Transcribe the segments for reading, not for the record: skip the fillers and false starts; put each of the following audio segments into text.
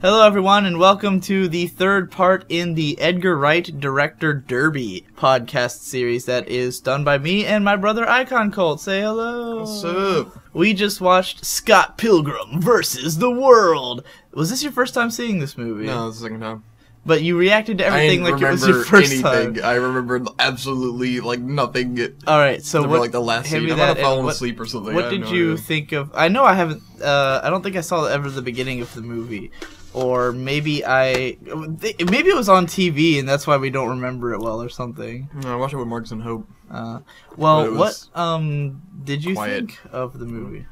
Hello everyone and welcome to the third part in the Edgar Wright Director Derby podcast series that is done by me and my brother Iconcolt. Say hello. What's up? We just watched Scott Pilgrim versus the World. Was this your first time seeing this movie? No, it's the second time. But you reacted to everything like it was your first time. I remember absolutely like nothing. Alright, so what, like the last scene. I might have fallen asleep or something. What did you think of? I know I haven't. I don't think I saw ever the beginning of the movie. Or maybe maybe it was on TV and that's why we don't remember it well or something. No, I watched it with Marks and Hope. Well, what did you think of the movie?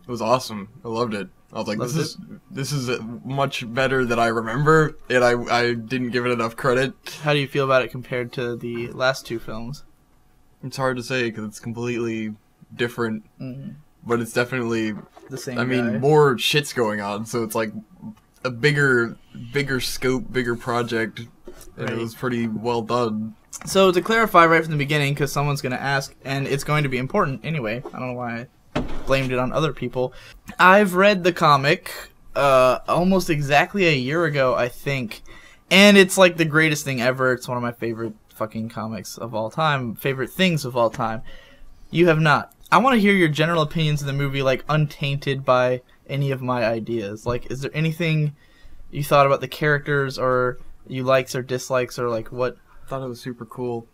It was awesome. I loved it. I was like, this is much better than I remember, and I didn't give it enough credit. How do you feel about it compared to the last two films? It's hard to say because it's completely different, but it's definitely the same. I mean, more shit's going on, so it's like a bigger scope, bigger project, and it was pretty well done. So to clarify right from the beginning, because someone's going to ask, and it's going to be important anyway, I don't know why I blamed it on other people. I've read the comic almost exactly a year ago, I think, and it's like the greatest thing ever. It's one of my favorite fucking comics of all time, favorite things of all time. You have not. I want to hear your general opinions of the movie, like, untainted by any of my ideas. Like, is there anything you thought about the characters, or you likes or dislikes, or, like, what? I thought it was super cool.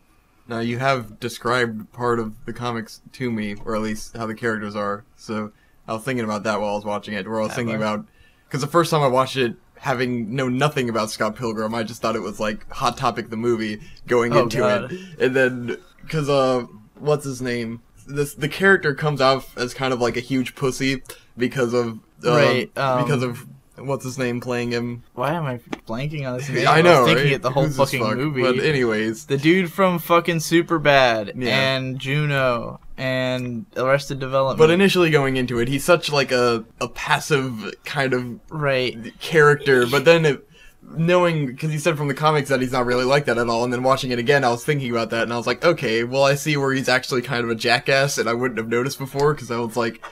Now, you have described part of the comics to me, or at least how the characters are, so I was thinking about that while I was watching it, where I was thinking about, because the first time I watched it, having known nothing about Scott Pilgrim, I just thought it was, like, Hot Topic the movie going into it. And then, because, what's his name? The character comes off as kind of like a huge pussy because of what's his name playing him. Why am I blanking on his name? I know, I was thinking right? it the whole fucking movie. But anyways, the dude from fucking Superbad and Juno and Arrested Development. But initially going into it, he's such like a passive kind of character. But then knowing, because he said from the comics that he's not really like that at all, and then watching it again, I was thinking about that, and I was like, okay, well, I see where he's actually kind of a jackass, and I wouldn't have noticed before, because I was like,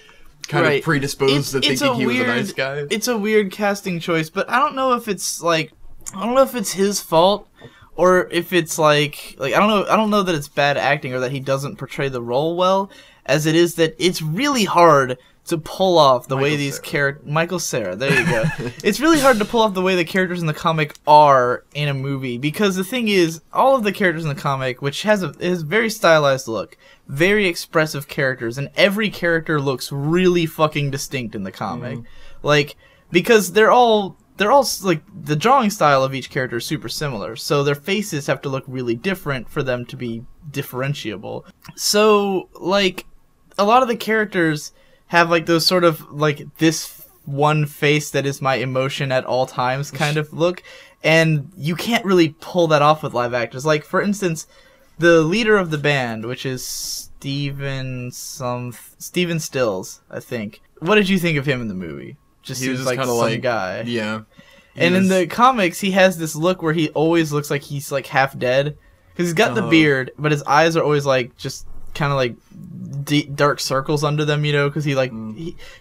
kind of predisposed to thinking he was a nice guy. It's a weird casting choice, but I don't know if it's like, I don't know if it's his fault, or if it's like I don't know that it's bad acting, or that he doesn't portray the role well, as it is that it's really hard to pull off the way these characters... Michael Cera, there you go. It's really hard to pull off the way the characters in the comic are in a movie, because the thing is, all of the characters in the comic, which has a very stylized look, very expressive characters, and every character looks really fucking distinct in the comic. Like, because they're all like, the drawing style of each character is super similar, so their faces have to look really different for them to be differentiable. So, like, a lot of the characters have like those sort of like this one face that is my emotion at all times kind of look, and you can't really pull that off with live actors. Like, for instance, the leader of the band, which is Steven Stills, I think. What did you think of him in the movie? Just seems like some guy. Yeah. And in the comics, he has this look where he always looks like he's like half dead, because he's got the beard, but his eyes are always like just kind of like dark circles under them, you know, because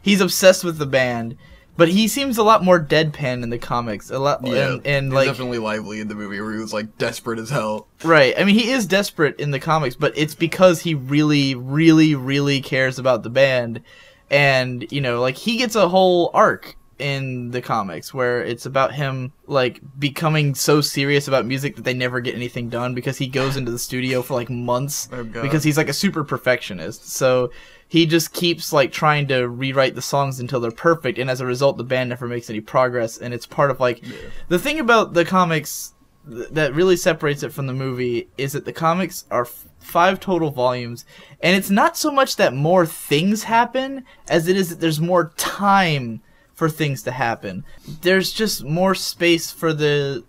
he's obsessed with the band, but he seems a lot more deadpan in the comics. A lot, and like, definitely lively in the movie, where he was like desperate as hell. Right. I mean, he is desperate in the comics, but it's because he really, really, really cares about the band, and you know, like, he gets a whole arc in the comics where it's about him like becoming so serious about music that they never get anything done, because he goes into the studio for like months because he's like a super perfectionist. So he just keeps like trying to rewrite the songs until they're perfect, and as a result the band never makes any progress. And it's part of like the thing about the comics that really separates it from the movie is that the comics are 5 total volumes, and it's not so much that more things happen as it is that there's more time for things to happen. There's just more space for the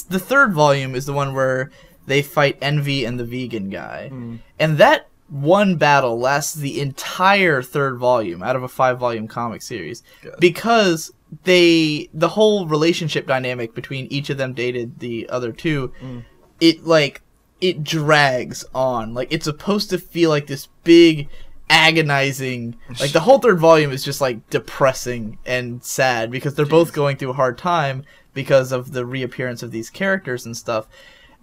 third volume is the one where they fight Envy and the vegan guy. And that one battle lasts the entire third volume out of a 5-volume comic series. Because the whole relationship dynamic between each of them dated the other two, it drags on. Like, it's supposed to feel like this big agonizing. Like, the whole third volume is just, like, depressing and sad because they're both going through a hard time because of the reappearance of these characters and stuff.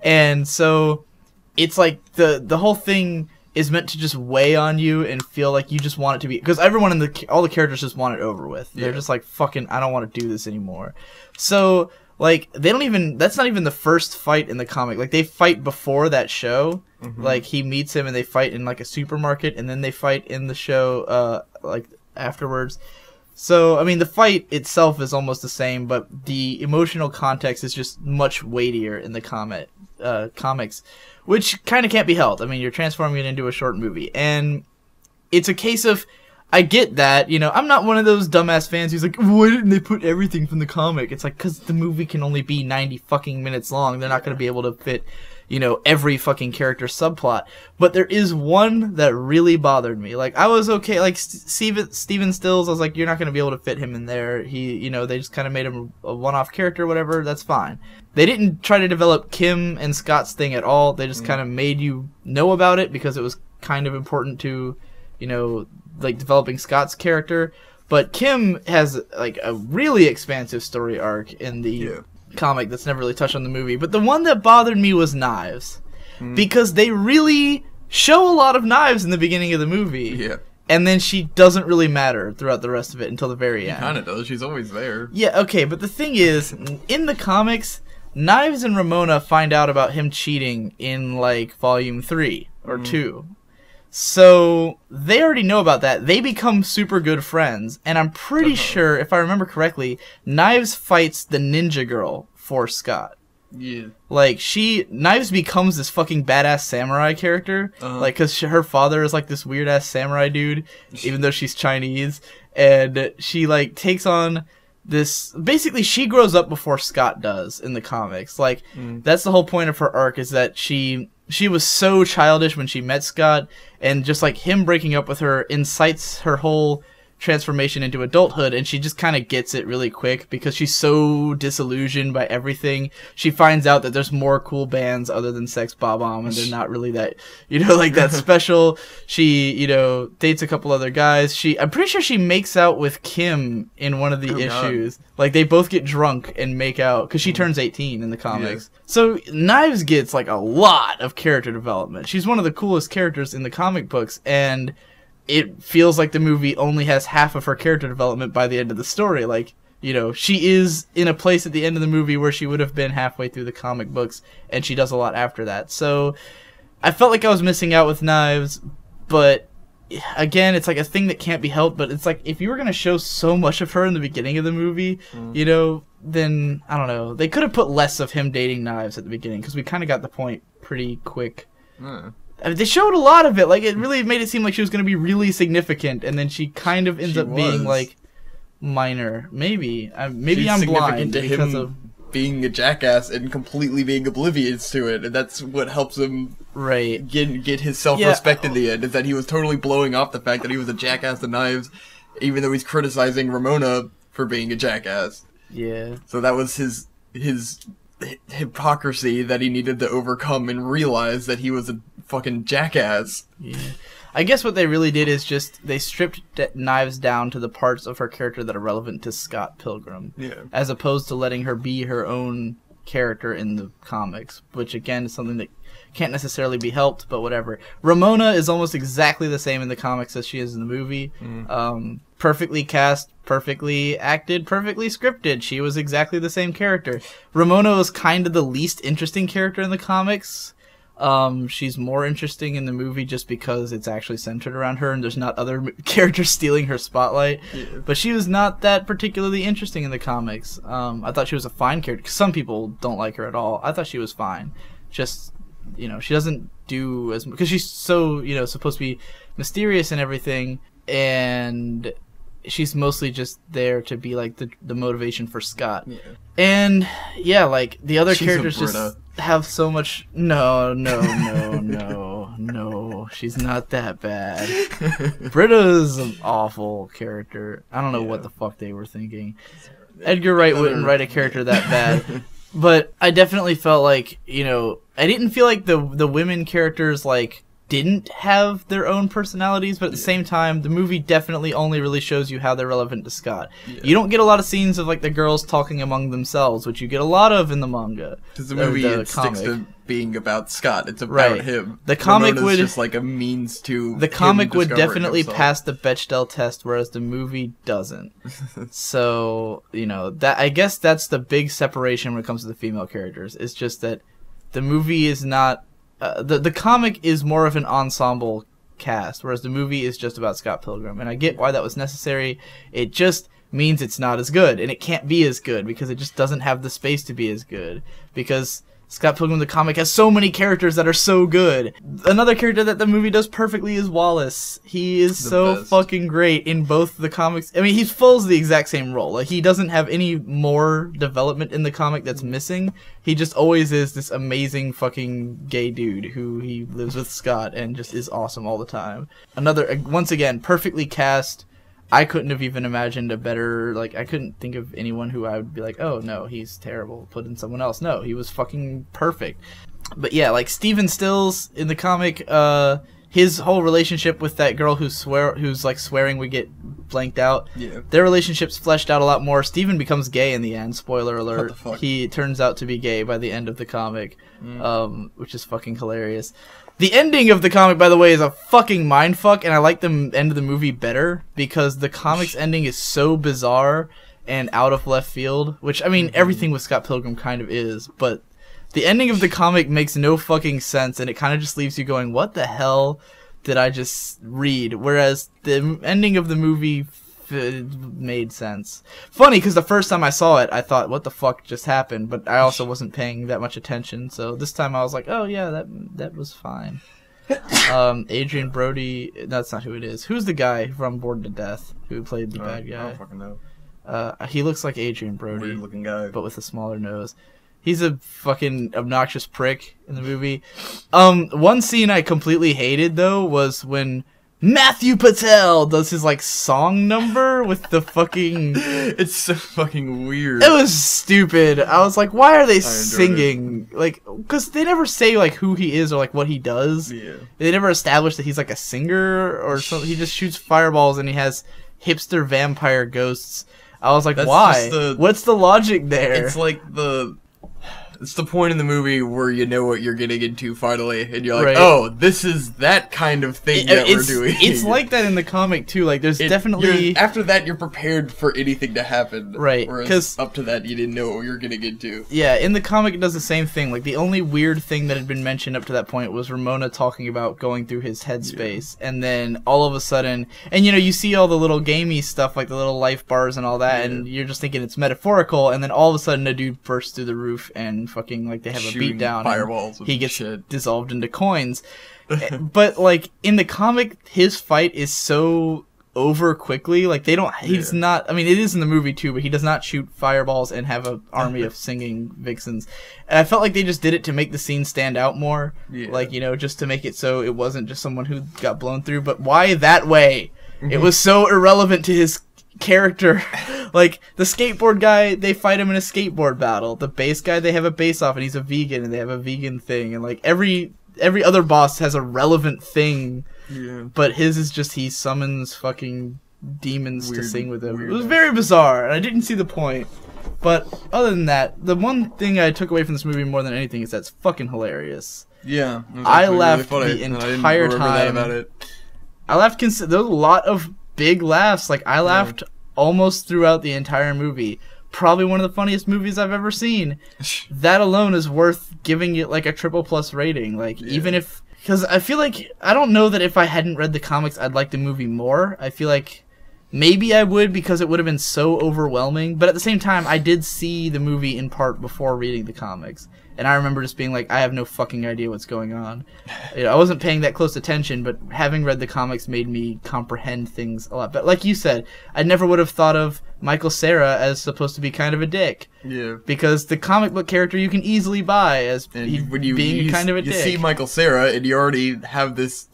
And so it's like the whole thing is meant to just weigh on you and feel like you just want it to be, because everyone all the characters just want it over with. They're just like, fucking, I don't want to do this anymore. So like, that's not even the first fight in the comic. Like, they fight before that show. Like, he meets him and they fight in like a supermarket, and then they fight in the show like afterwards. So, I mean, the fight itself is almost the same, but the emotional context is just much weightier in the comics, which kind of can't be helped. I mean, you're transforming it into a short movie, and it's a case of, I get that, you know, I'm not one of those dumbass fans who's like, why didn't they put everything from the comic? It's like, because the movie can only be 90 fucking minutes long. They're not going to be able to fit, you know, every fucking character subplot. But there is one that really bothered me. Like, I was okay, like, Steven Stills, I was like, you're not going to be able to fit him in there. He, you know, they just kind of made him a one-off character or whatever, that's fine. They didn't try to develop Kim and Scott's thing at all. They just kind of made you know about it because it was kind of important to, you know, like, developing Scott's character. But Kim has, like, a really expansive story arc in the comic that's never really touched on the movie. But the one that bothered me was Knives. Because they really show a lot of Knives in the beginning of the movie. Yeah. And then she doesn't really matter throughout the rest of it until the very end. She kind of does. She's always there. Yeah, okay, but the thing is, in the comics, Knives and Ramona find out about him cheating in, like, volume 3 or 2. So they already know about that. They become super good friends, and I'm pretty sure, if I remember correctly, Knives fights the ninja girl for Scott. Yeah. Like, Knives becomes this fucking badass samurai character, like, because her father is, like, this weird-ass samurai dude, even though she's Chinese, and she, like, takes on this... Basically, she grows up before Scott does in the comics. Like, that's the whole point of her arc, is that she was so childish when she met Scott, and just like him breaking up with her incites her whole transformation into adulthood, and she just kind of gets it really quick because she's so disillusioned by everything. She finds out that there's more cool bands other than Sex Bob-omb, and they're not really that, you know, like that special. She, you know, dates a couple other guys. I'm pretty sure she makes out with Kim in one of the issues. God. Like, they both get drunk and make out because she turns 18 in the comics. Yeah. So Knives gets like a lot of character development. She's one of the coolest characters in the comic books, and it feels like the movie only has half of her character development by the end of the story. Like, you know, she is in a place at the end of the movie where she would have been halfway through the comic books, and she does a lot after that. So I felt like I was missing out with Knives, but again, it's like a thing that can't be helped. But it's like, if you were going to show so much of her in the beginning of the movie, you know, then, I don't know, they could have put less of him dating Knives at the beginning, because we kind of got the point pretty quick. I mean, they showed a lot of it. Like, it really made it seem like she was going to be really significant, and then she kind of ends up being, like, minor. Maybe. Maybe I'm blind to because him of being a jackass and completely being oblivious to it, and that's what helps him get his self-respect in the end, is that he was totally blowing off the fact that he was a jackass to Knives, even though he's criticizing Ramona for being a jackass. Yeah. So that was his hypocrisy that he needed to overcome and realize that he was a fucking jackass. Yeah. I guess what they really did is just they stripped Knives down to the parts of her character that are relevant to Scott Pilgrim. Yeah. As opposed to letting her be her own character in the comics, which again is something that can't necessarily be helped, but whatever. Ramona is almost exactly the same in the comics as she is in the movie. Perfectly cast, perfectly acted, perfectly scripted. She was exactly the same character. Ramona was kind of the least interesting character in the comics. She's more interesting in the movie just because it's actually centered around her and there's not other characters stealing her spotlight. Yeah. But she was not that particularly interesting in the comics. I thought she was a fine character, 'cause some people don't like her at all. I thought she was fine. Just, you know, she doesn't do as much, because she's so, you know, supposed to be mysterious and everything, and she's mostly just there to be like the motivation for Scott. Yeah. And yeah, like the other characters just have so much. No, she's not that bad. Britta's an awful character. I don't know what the fuck they were thinking. Edgar Wright wouldn't write a character that bad. But I definitely felt like, you know, I didn't feel like the women characters like didn't have their own personalities, but at the same time, the movie definitely only really shows you how they're relevant to Scott. Yeah. You don't get a lot of scenes of like the girls talking among themselves, which you get a lot of in the manga. Because the movie sticks to being about Scott. It's about right. him. The comic Ramona's would just like a means to. The comic would definitely himself. pass the Bechdel test, whereas the movie doesn't. So that I guess that's the big separation when it comes to the female characters. It's just that the movie is not. The comic is more of an ensemble cast, whereas the movie is just about Scott Pilgrim. And I get why that was necessary. It just means it's not as good, and it can't be as good because it just doesn't have the space to be as good. Because Scott Pilgrim the comic has so many characters that are so good. Another character that the movie does perfectly is Wallace. He is so fucking great in both the comics. I mean, he fills the exact same role. Like, he doesn't have any more development in the comic that's missing. He just always is this amazing fucking gay dude who he lives with Scott and just is awesome all the time. Another, once again, perfectly cast. I couldn't have even imagined a better, like, I couldn't think of anyone who I would be like, oh, no, he's terrible, put in someone else. No, he was fucking perfect. But yeah, like, Stephen Stills in the comic, his whole relationship with that girl who's like swearing we get blanked out, their relationship's fleshed out a lot more. Stephen becomes gay in the end, spoiler alert. What the fuck? He turns out to be gay by the end of the comic, which is fucking hilarious. The ending of the comic, by the way, is a fucking mindfuck, and I like the end of the movie better because the comic's ending is so bizarre and out of left field, which, I mean, everything with Scott Pilgrim kind of is, but the ending of the comic makes no fucking sense, and it kind of just leaves you going, what the hell did I just read? Whereas the ending of the movie made sense. Funny, because the first time I saw it, I thought, what the fuck just happened? But I also wasn't paying that much attention, so this time I was like, oh yeah, that was fine. Adrian Brody, that's not who it is. Who's the guy from Bored to Death who played the bad guy? I don't fucking know. He looks like Adrian Brody, weird looking guy, but with a smaller nose. He's a fucking obnoxious prick in the movie. One scene I completely hated, though, was when Matthew Patel does his, like, song number with the fucking... It's so fucking weird. It was stupid. I was like, why are they singing? Like, because they never say, like, who he is or, like, what he does. Yeah. They never establish that he's, like, a singer or something. He just shoots fireballs and he has hipster vampire ghosts. I was like, why? What's the logic there? It's like it's the point in the movie where you know what you're getting into finally, and you're like, oh, this is that kind of thing that we're doing. It's like that in the comic, too. Like, there's definitely... After that, you're prepared for anything to happen. Right. Whereas up to that, you didn't know what you're getting into. Yeah, in the comic, it does the same thing. Like, the only weird thing that had been mentioned up to that point was Ramona talking about going through his headspace, and then all of a sudden... And, you see all the little gamey stuff, like the little life bars and all that, and you're just thinking it's metaphorical, and then all of a sudden a dude bursts through the roof and fucking, like, they have a beatdown. Fireballs. He gets dissolved into coins. But, like, in the comic, his fight is so over quickly. Like, they don't... He's not... I mean, it is in the movie, too, but he does not shoot fireballs and have an army of singing vixens. And I felt like they just did it to make the scene stand out more. Yeah. Like, just to make it so it wasn't just someone who got blown through. But why that way? It was so irrelevant to his character. Like, the skateboard guy, they fight him in a skateboard battle. The bass guy, they have a bass off and he's a vegan and they have a vegan thing. And, like, every other boss has a relevant thing. Yeah. But his is just he summons fucking demons to sing with him. It was very bizarre, and I didn't see the point. But other than that, the one thing I took away from this movie more than anything is that it's fucking hilarious. Yeah. I laughed the entire time. About it. I laughed there was a lot of big laughs. Like, I laughed almost throughout the entire movie. Probably one of the funniest movies I've ever seen. That alone is worth giving it, like, a triple+ rating. Like, even if... Because I feel like... I don't know that if I hadn't read the comics, I'd like the movie more. I feel like maybe I would because it would have been so overwhelming. But at the same time, I did see the movie in part before reading the comics. And I remember just being like, I have no fucking idea what's going on. I wasn't paying that close attention, but having read the comics made me comprehend things a lot. But like you said, I never would have thought of Michael Cera as supposed to be kind of a dick. Yeah. Because the comic book character you can easily buy as being kind of a dick. You see Michael Cera, and you already have this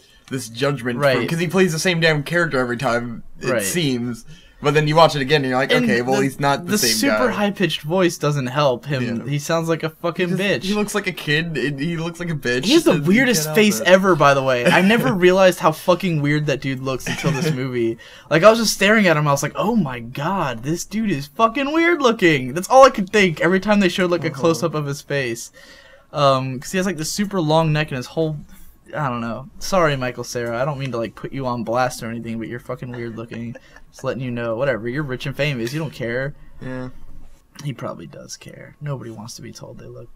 judgment. Right. Because he plays the same damn character every time, it seems. But then you watch it again and you're like, And okay, well, he's not the same guy. The super high-pitched voice doesn't help him. Yeah. He sounds like a fucking bitch. He looks like a kid. He looks like a bitch. He has the weirdest face ever, by the way. I never realized how fucking weird that dude looks until this movie. Like, I was just staring at him, I was like, oh my god, this dude is fucking weird looking. That's all I could think every time they showed, like, a close-up of his face. Because he has, like, this super long neck and his whole... I don't know. Sorry, Michael Cera. I don't mean to, like, put you on blast or anything, but you're fucking weird looking. Just letting you know. Whatever. You're rich and famous. You don't care. Yeah. He probably does care. Nobody wants to be told they look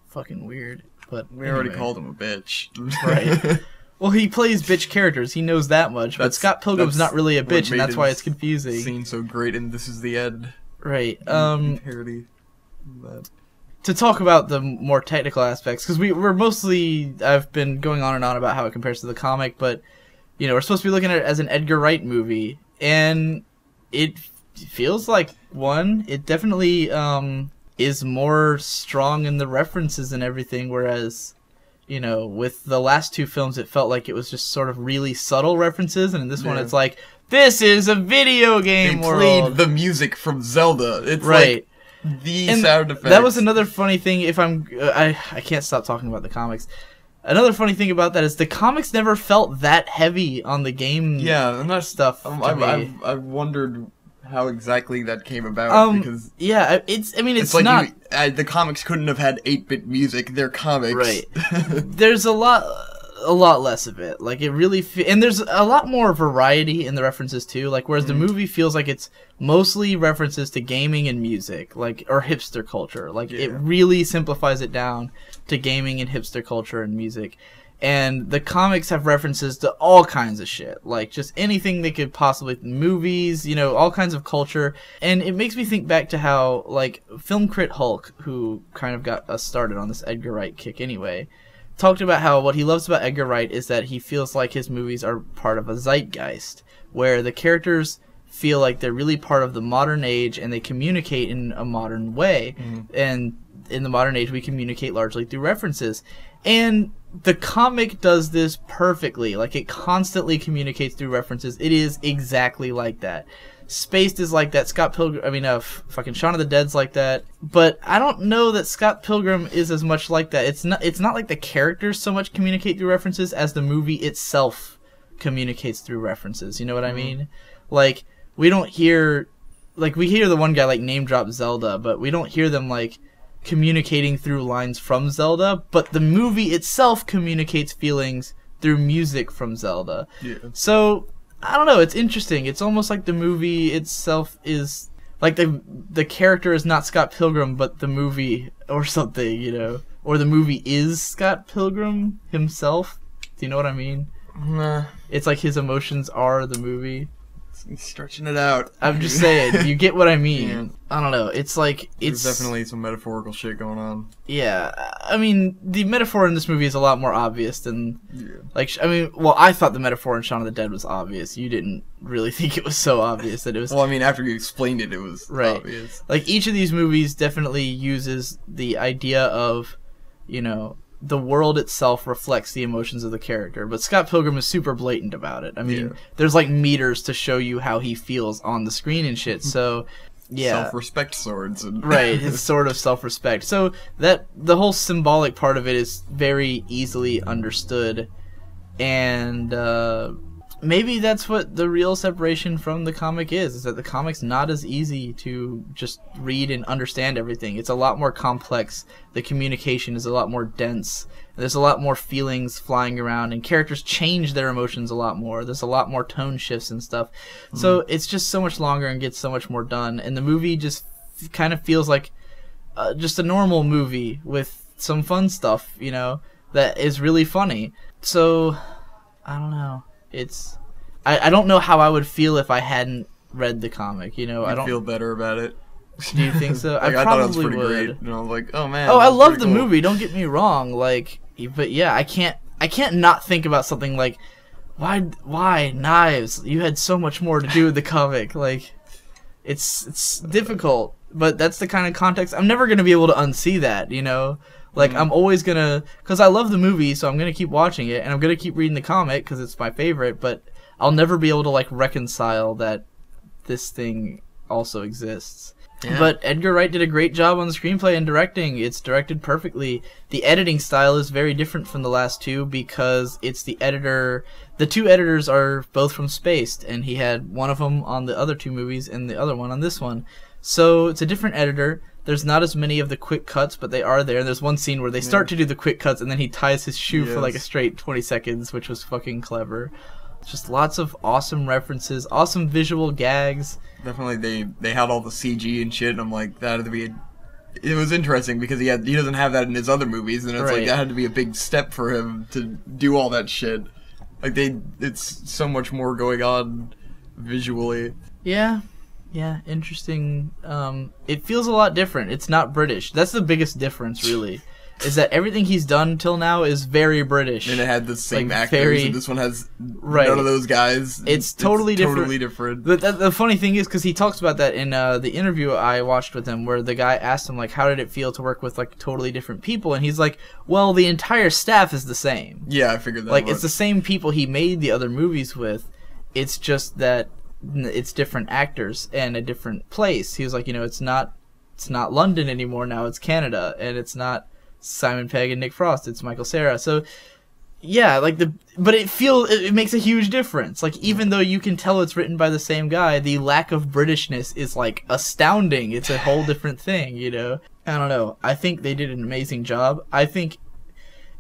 fucking weird. But we already called him a bitch. Right. Well, he plays bitch characters. He knows that much. But Scott Pilgrim's not really a bitch, and that's why it's confusing. Scene so great, and This Is the End. Right. Parody. But... To talk about the more technical aspects, because we're mostly... I've been going on and on about how it compares to the comic, but, you know, we're supposed to be looking at it as an Edgar Wright movie, and it feels like one. It definitely is more strong in the references and everything, whereas, you know, with the last two films, it felt like it was just sort of really subtle references, and in this one, it's like, this is a video game world. They played the music from Zelda. It's right. Like the sound effects. That was another funny thing. If I can't stop talking about the comics. Another funny thing about that is the comics never felt that heavy on the game. Yeah, and that stuff. I've wondered how exactly that came about because yeah, it's like not the comics couldn't have had 8-bit music. They're comics, right? There's a lot less of it. Like it really, and there's a lot more variety in the references too. Like whereas the movie feels like it's mostly references to gaming and music, like or hipster culture. Like it really simplifies it down to gaming and hipster culture and music. And the comics have references to all kinds of shit, like just anything they could possibly, movies, you know, all kinds of culture. And it makes me think back to how, like, Film Crit Hulk, who kind of got us started on this Edgar Wright kick anyway, talked about how what he loves about Edgar Wright is that he feels like his movies are part of a zeitgeist, where the characters feel like they're really part of the modern age and they communicate in a modern way. And in the modern age, we communicate largely through references. And the comic does this perfectly. Like, it constantly communicates through references. It is exactly like that. Spaced is like that. Scott Pilgrim, fucking Shaun of the Dead's like that. But I don't know that Scott Pilgrim is as much like that. It's not like the characters so much communicate through references as the movie itself communicates through references. You know what I mean? Like, we don't hear... Like, we hear the one guy, like, name drop Zelda, but we don't hear them, like, communicating through lines from Zelda, but the movie itself communicates feelings through music from Zelda. Yeah. So, I don't know, it's interesting. It's almost like the movie itself is... Like, the character is not Scott Pilgrim, but the movie or something, you know? Or the movie is Scott Pilgrim himself. Do you know what I mean? Nah. It's like his emotions are the movie. Stretching it out. I'm just saying, you get what I mean. Yeah. I don't know. It's like there's definitely some metaphorical shit going on. Yeah, I mean, the metaphor in this movie is a lot more obvious than like. I mean, well, I thought the metaphor in Shaun of the Dead was obvious. You didn't really think it was so obvious that it was. Well, I mean, after you explained it, it was obvious. Like each of these movies definitely uses the idea of, you know, the world itself reflects the emotions of the character, but Scott Pilgrim is super blatant about it. I mean, there's like meters to show you how he feels on the screen and shit. So, yeah, self-respect swords, and right? His sword of self-respect. So that the whole symbolic part of it is very easily understood, and maybe that's what the real separation from the comic is that the comic's not as easy to just read and understand everything. It's a lot more complex. The communication is a lot more dense. There's a lot more feelings flying around, and characters change their emotions a lot more. There's a lot more tone shifts and stuff. So it's just so much longer and gets so much more done. And the movie just kind of feels like just a normal movie with some fun stuff, you know, that is really funny. So, I don't know. I don't know how I would feel if I hadn't read the comic, you know. I don't feel better about it. Do you think so? Like, I thought it was probably pretty would. great. You know, like, oh man. Oh, I love the movie, don't get me wrong, like, but yeah, I can't not think about something like why knives? You had so much more to do with the comic. Like, it's difficult, but that's the kind of context. I'm never going to be able to unsee that, you know. Like, I'm always going to... Because I love the movie, so I'm going to keep watching it, and I'm going to keep reading the comic, because it's my favorite, but I'll never be able to, like, reconcile that this thing also exists. Yeah. But Edgar Wright did a great job on the screenplay and directing. It's directed perfectly. The editing style is very different from the last two because it's the editor. The two editors are both from Spaced, and he had one of them on the other two movies and the other one on this one. So it's a different editor. There's not as many of the quick cuts, but they are there. And there's one scene where they start to do the quick cuts, and then he ties his shoe for like a straight 20 seconds, which was fucking clever. Just lots of awesome references, awesome visual gags. Definitely, they had all the CG and shit, and I'm like, that had to be. It was interesting because he doesn't have that in his other movies, and it's like that had to be a big step for him to do all that shit. Like it's so much more going on visually. Yeah, interesting. It feels a lot different. It's not British. That's the biggest difference, really. Is that everything he's done till now is very British. And it had the same actors, and this one has none of those guys. It's totally different. Totally different. The funny thing is, because he talks about that in the interview I watched with him, where the guy asked him, like, how did it feel to work with, like, totally different people? And he's like, well, the entire staff is the same. Yeah, I figured that. Like, it's the same people he made the other movies with. It's just that it's different actors and a different place. He was like, it's not London anymore now, it's Canada, and it's not Simon Pegg and Nick Frost, it's Michael Cera. So yeah, but it makes a huge difference. Like, even though you can tell it's written by the same guy, the lack of Britishness is like astounding. It's a whole different thing, I don't know. I think they did an amazing job. I think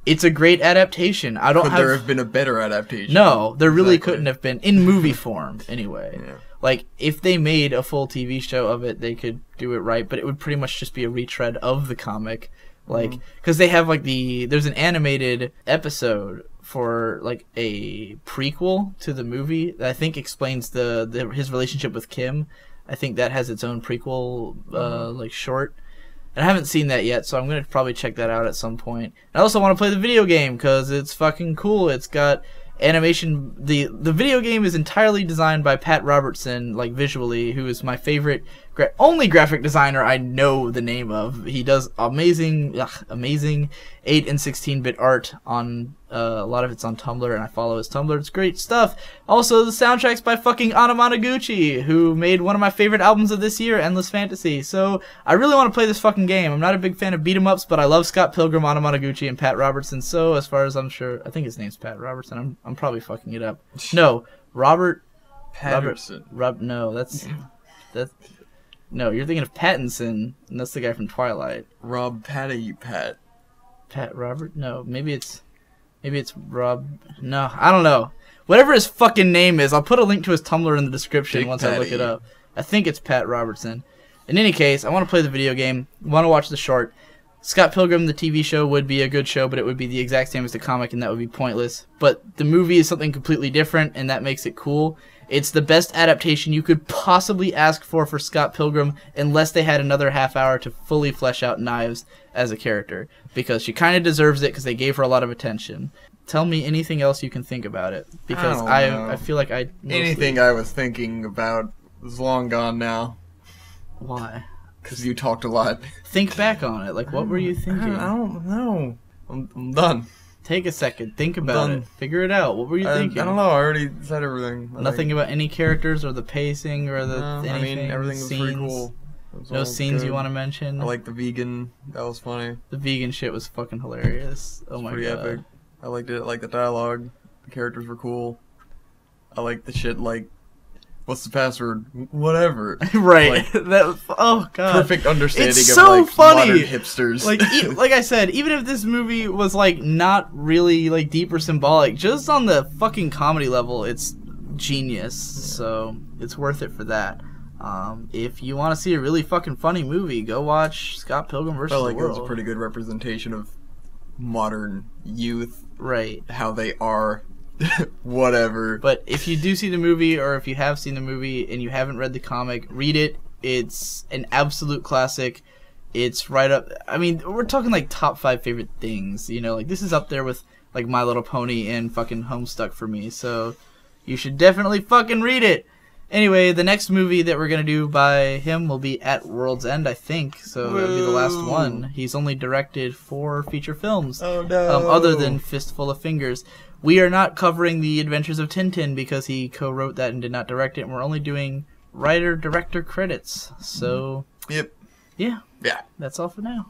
it's a great adaptation. Could there have been a better adaptation? No, there really couldn't have been, in movie form anyway. Yeah. Like, if they made a full TV show of it, they could do it right, but it would pretty much just be a retread of the comic. Like, because they have, like, there's an animated episode for, like, a prequel to the movie that I think explains his relationship with Kim. I think that has its own prequel, like, short. And I haven't seen that yet, so I'm going to probably check that out at some point. I also want to play the video game, because it's fucking cool. It's got animation. The video game is entirely designed by Pat Robertson, like, visually, who is my favorite only graphic designer I know the name of. He does amazing 8 and 16-bit art on a lot of it's on Tumblr, and I follow his Tumblr. It's great stuff. Also, the soundtrack's by fucking Anna Monoguchi, who made one of my favorite albums of this year, Endless Fantasy. So I really want to play this fucking game. I'm not a big fan of beat-em-ups, but I love Scott Pilgrim, Anna Monoguchi, and Pat Robertson. So as far as I'm sure, I think his name's Pat Robertson. I'm probably fucking it up. No, Robert Patterson. No, that's. No, you're thinking of Pattinson, and that's the guy from Twilight. Rob Patty Pat. Pat Robert? No, maybe it's Rob. No, I don't know. Whatever his fucking name is, I'll put a link to his Tumblr in the description once I look it up. I think it's Pat Robertson. In any case, I want to play the video game. I want to watch the short. Scott Pilgrim, the TV show, would be a good show, but it would be the exact same as the comic, and that would be pointless. But the movie is something completely different, and that makes it cool. It's the best adaptation you could possibly ask for Scott Pilgrim, unless they had another half hour to fully flesh out Knives as a character, because she kind of deserves it because they gave her a lot of attention. Tell me anything else you can think about it, because I feel like anything I was thinking about is long gone now. Why? Because you talked a lot. Think back on it. Like, what were you thinking? I don't know. I'm done. Take a second. Think about it. Figure it out. What were you thinking? I don't know. I already said everything. Nothing about any characters or the pacing or the anything? I mean, everything was pretty cool. No scenes you want to mention? I like the vegan. That was funny. The vegan shit was fucking hilarious. Oh my god. Pretty epic. I liked it. I liked the dialogue. The characters were cool. I liked the shit like, what's the password? Whatever. Right. Like, oh god. Perfect understanding it's of so like funny. Modern hipsters. Like I said, even if this movie was like not really like deep or symbolic, just on the fucking comedy level, it's genius. So it's worth it for that. If you want to see a really fucking funny movie, go watch Scott Pilgrim vs. the World. It was a pretty good representation of modern youth. Right. How they are. Whatever. But if you do see the movie, or if you have seen the movie and you haven't read the comic, read it. It's an absolute classic. It's right up. I mean, we're talking like top 5 favorite things. Like this is up there with like My Little Pony and fucking Homestuck for me. So you should definitely fucking read it. Anyway, the next movie that we're gonna do by him will be At World's End, I think. So that'll be the last one. He's only directed 4 feature films. Oh no. Other than Fistful of Fingers. We are not covering The Adventures of Tintin because he co-wrote that and did not direct it. And we're only doing writer director credits. So Yep. yeah, Yeah. that's all for now.